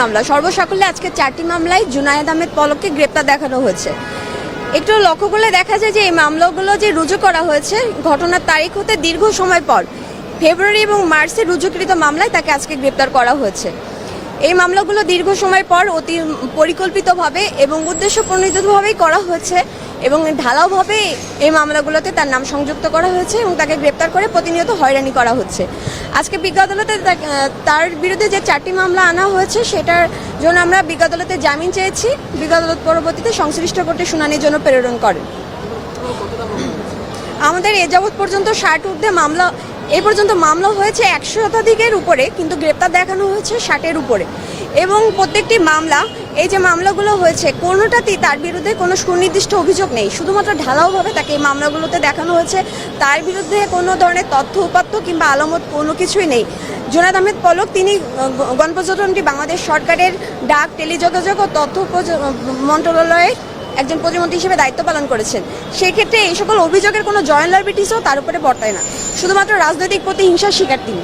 মামলা সর্বসাকুল্যে আজকে 4টি মামলায় জুনায়েদ আহমেদ পলককে গ্রেপ্তার দেখানো হয়েছে। একটু লক্ষ্য করলে দেখা যায় যে এই মামলাগুলো যে রুজু করা হয়েছে ঘটনার তারিখ হতে দীর্ঘ সময় পর ফেব্রুয়ারি এবং মার্চে রুজুকৃত মামলায় তাকে আজকে গ্রেপ্তার করা হয়েছে। এই মামলাগুলো দীর্ঘ সময় পর অতি পরিকল্পিতভাবে এবং উদ্দেশ্যপ্রণোদিতভাবেই করা হয়েছে এবং ঢালাওভাবে এই মামলাগুলোতে তার নাম সংযুক্ত করা হয়েছে এবং তাকে গ্রেপ্তার করে প্রতিনিয়ত হয়রানি করা হচ্ছে। আজকে বিজ্ঞ আদালতে তার বিরুদ্ধে যে 4টি মামলা আনা হয়েছে সেটার জন্য আমরা বিজ্ঞ আদালতে জামিন চেয়েছি। বিজ্ঞ আদালত পরবর্তীতে সংশ্লিষ্ট কোর্টে শুনানির জন্য প্রেরণ করেন। আমাদের এ যাবৎ পর্যন্ত 60 ঊর্ধ্বে মামলা এই পর্যন্ত মামলা হয়েছে 100 শতাধিকের উপরে, কিন্তু গ্রেপ্তার দেখানো হয়েছে 60-এর উপরে। এবং প্রত্যেকটি মামলা এই যে মামলাগুলো হয়েছে কোনোটাতেই তার বিরুদ্ধে কোনো সুনির্দিষ্ট অভিযোগ নেই, শুধুমাত্র ঢালাওভাবে তাকে এই মামলাগুলোতে দেখানো হয়েছে তার বিরুদ্ধে কোনো ধরনের তথ্য উপাত্ত কিংবা আলামত কোনো কিছুই নেই। জুনায়েদ আহমেদ পলক তিনি গণপ্রজাতন্ত্রী বাংলাদেশ সরকারের ডাক, টেলিযোগাযোগ ও তথ্য মন্ত্রণালয়ের একজন প্রতিমন্ত্রী হিসেবে দায়িত্ব পালন করেছেন। সেক্ষেত্রে এই সকল অভিযোগের কোনো জয়েন্ট লাইবিলিটিসও তার উপরে বর্তায় না, শুধুমাত্র রাজনৈতিক প্রতিহিংসার শিকার তিনি।